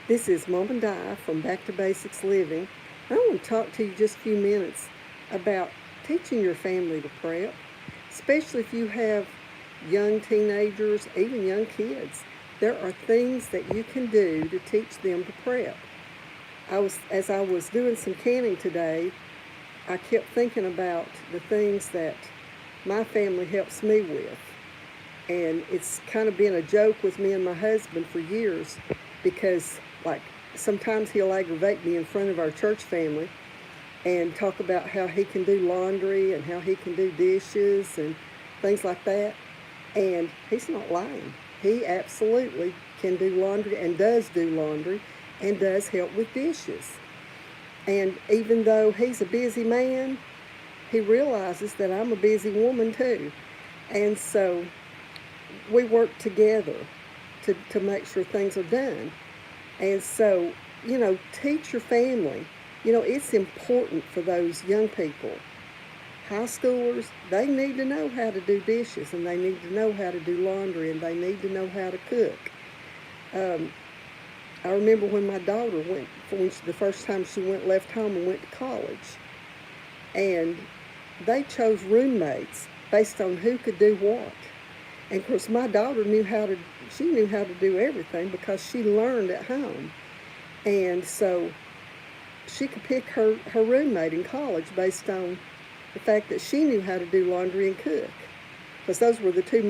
This is Mom and Di from Back to Basics Living. I want to talk to you just a few minutes about teaching your family to prep, especially if you have young teenagers, even young kids. There are things that you can do to teach them to prep. As I was doing some canning today, I kept thinking about the things that my family helps me with. And it's kind of been a joke with me and my husband for years because, like, sometimes he'll aggravate me in front of our church family and talk about how he can do laundry and how he can do dishes and things like that. And he's not lying. He absolutely can do laundry and does do laundry and does help with dishes. And even though he's a busy man, he realizes that I'm a busy woman too. And so we work together to make sure things are done. And so, teach your family. It's important for those young people. High schoolers, they need to know how to do dishes and they need to know how to do laundry and they need to know how to cook. Um, I remember when my daughter the first time she left home and went to college, and they chose roommates based on who could do what. And of course, my daughter she knew how to do everything because she learned at home. And so she could pick her roommate in college based on the fact that she knew how to do laundry and cook. Because those were the two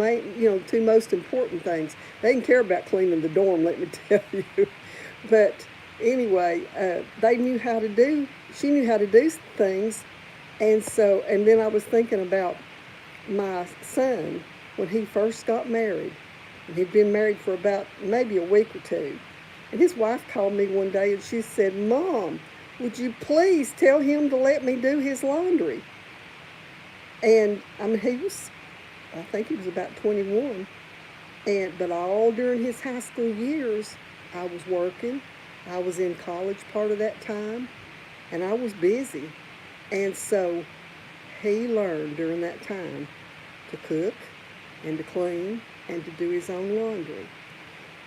most important things. They didn't care about cleaning the dorm, let me tell you. But anyway, she knew how to do things. And then I was thinking about my son when he first got married. And he'd been married for about maybe a week or two. And his wife called me one day and she said, "Mom, would you please tell him to let me do his laundry?" And I mean, I think he was about 21. But all during his high school years, I was working. I was in college part of that time, and I was busy. And so he learned during that time to cook and to clean and to do his own laundry.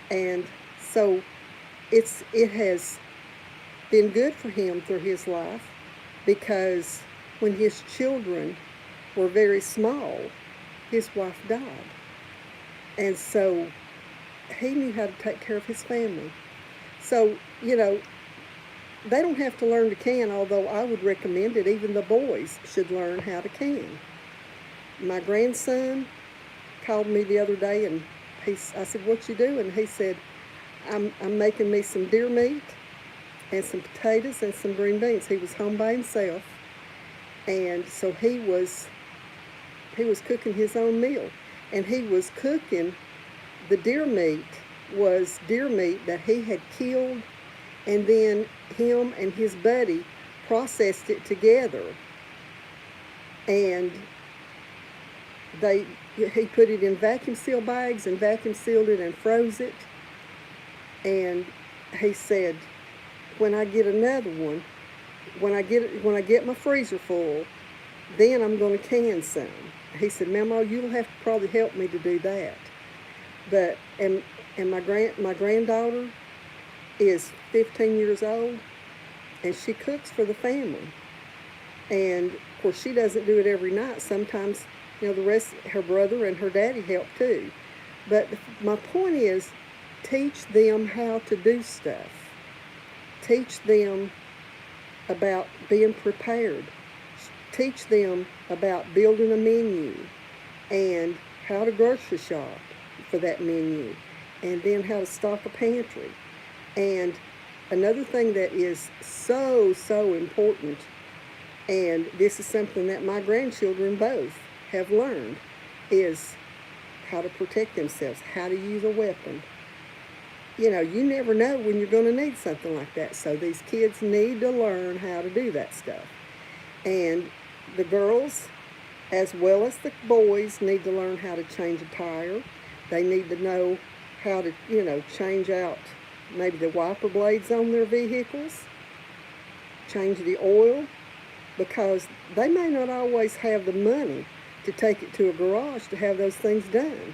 And so it has been good for him through his life because when his children were very small, his wife died. And so he knew how to take care of his family. So, they don't have to learn to can, although I would recommend it. Even the boys should learn how to can. My grandson called me the other day and I said, "What you doing?" He said, I'm making me some deer meat and some potatoes and some green beans. He was home by himself, and so he was cooking his own meal, and he was cooking the deer meat was deer meat that he had killed, and then him and his buddy processed it together, and he put it in vacuum seal bags and vacuum sealed it and froze it. And he said, when I get another one, when I get my freezer full, then I'm going to can some. He said, "Mama, you'll have to probably help me to do that." But and my granddaughter is 15 years old, and she cooks for the family. And of course, she doesn't do it every night. Sometimes, the rest, her brother and her daddy help too. But my point is, teach them how to do stuff. Teach them about being prepared. Teach them about building a menu and how to grocery shop for that menu, and then how to stock a pantry. And another thing that is so, so important, and this is something that my grandchildren both have learned, is how to protect themselves, how to use a weapon. You never know when you're going to need something like that. So these kids need to learn how to do that stuff. And the girls, as well as the boys, need to learn how to change a tire. They need to know how to, change out maybe the wiper blades on their vehicles, change the oil, because they may not always have the money to take it to a garage to have those things done.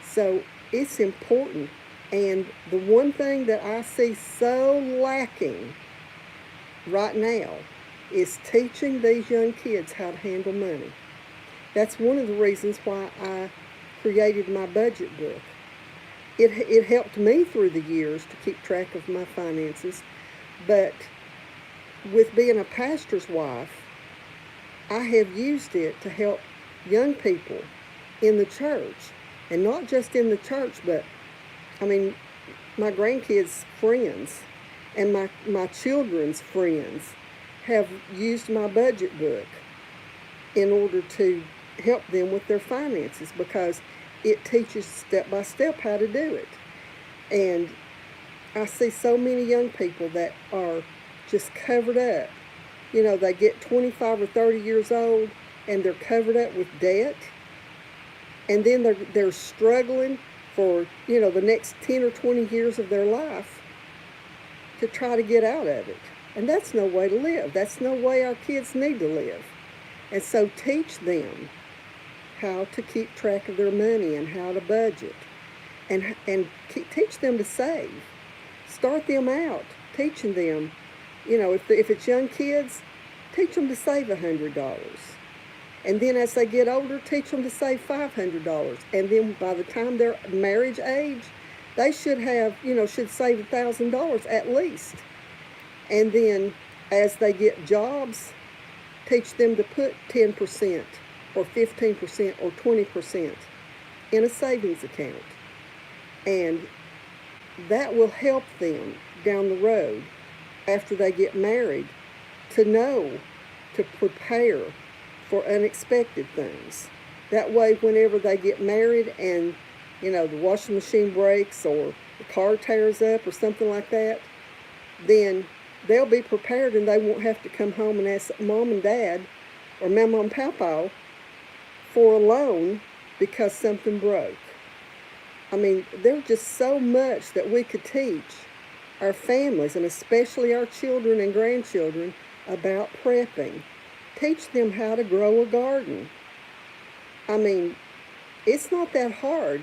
So it's important And the one thing that I see so lacking right now is teaching these young kids how to handle money. That's one of the reasons why I created my budget book. It helped me through the years to keep track of my finances, but with being a pastor's wife, I have used it to help young people in the church, and not just in the church, but I mean, my grandkids' friends and my children's friends have used my budget book in order to help them with their finances, because it teaches step by step how to do it. And I see so many young people that are just covered up. You know, they get 25 or 30 years old and they're covered up with debt, and then they're struggling for, you know, the next 10 or 20 years of their life to try to get out of it. And that's no way to live. That's no way our kids need to live. And so teach them how to keep track of their money and how to budget, and teach them to save. Start them out teaching them, you know, if it's young kids, teach them to save $100. And then as they get older, teach them to save $500. And then by the time they're marriage age, they should have, you know, should save $1,000 at least. And then as they get jobs, teach them to put 10% or 15% or 20% in a savings account. And that will help them down the road after they get married to know to prepare for unexpected things. That way, whenever they get married and, you know, the washing machine breaks or the car tears up or something like that, then they'll be prepared and they won't have to come home and ask mom and dad or mama and papa for a loan because something broke. I mean, there's just so much that we could teach our families, and especially our children and grandchildren, about prepping. Teach them how to grow a garden. I mean, it's not that hard.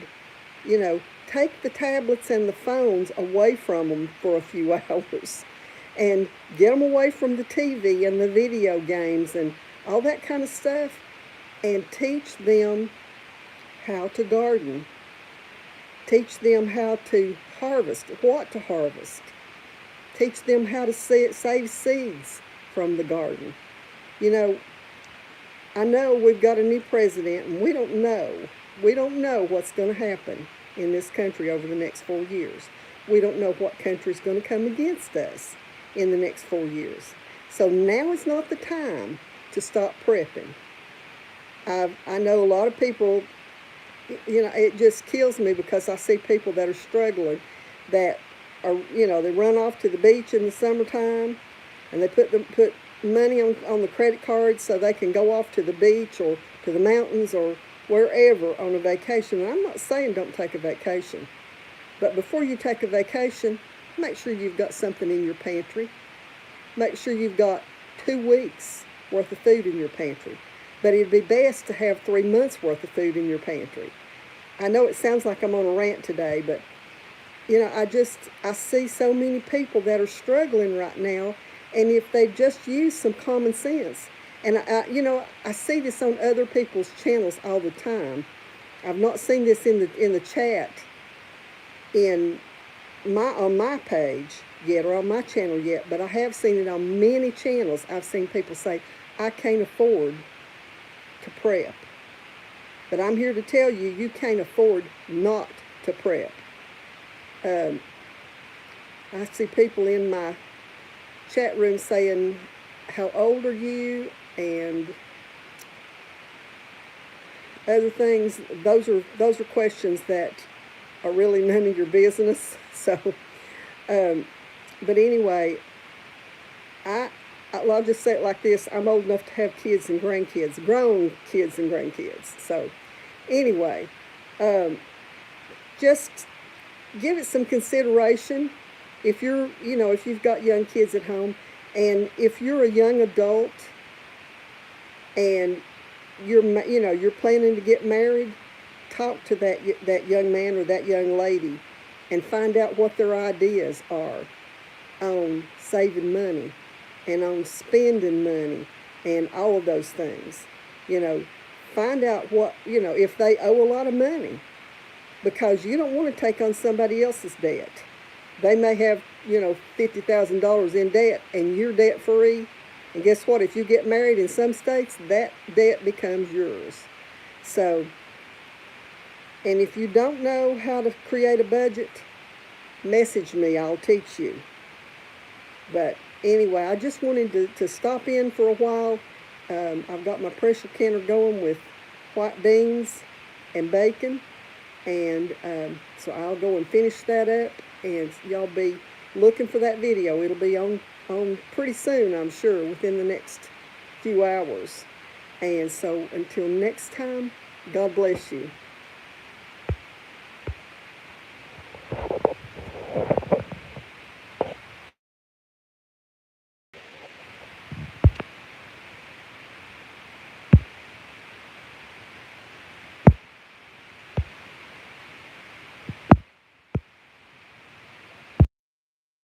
You know, take the tablets and the phones away from them for a few hours and get them away from the TV and the video games and all that kind of stuff, and teach them how to garden. Teach them how to harvest, what to harvest. Teach them how to save seeds from the garden. You know, I know we've got a new president, and we don't know what's going to happen in this country over the next 4 years. We don't know what country's going to come against us in the next 4 years. So now is not the time to stop prepping. I know a lot of people, you know, it just kills me because I see people that are struggling, that are, you know, they run off to the beach in the summertime and they put money on the credit card so they can go off to the beach or to the mountains or wherever on a vacation. And I'm not saying don't take a vacation, but before you take a vacation, make sure you've got something in your pantry. Make sure you've got 2 weeks worth of food in your pantry. But it'd be best to have 3 months worth of food in your pantry. I know it sounds like I'm on a rant today, but you know, I see so many people that are struggling right now, and if they just use some common sense, and you know, I see this on other people's channels all the time. I've not seen this in the chat on my page yet, or on my channel yet, but I have seen it on many channels. I've seen people say, I can't afford to prep. But I'm here to tell you, you can't afford not to prep. I see people in my chat room saying, how old are you? And other things. Those are questions that are really none of your business. So, but anyway, I'll just say it like this. I'm old enough to have kids and grandkids, grown kids and grandkids. So anyway, just give it some consideration. If you've got young kids at home, and if you're a young adult and you're planning to get married, talk to that young man or that young lady and find out what their ideas are on saving money and on spending money and all of those things. You know, find out what, if they owe a lot of money, because you don't want to take on somebody else's debt. They may have, $50,000 in debt and you're debt free. And guess what? If you get married in some states, that debt becomes yours. So, and if you don't know how to create a budget, message me. I'll teach you. But anyway, I just wanted to stop in for a while. I've got my pressure canner going with white beans and bacon. And so I'll go and finish that up. And y'all be looking for that video. It'll be on pretty soon, I'm sure, within the next few hours. And so until next time, God bless you.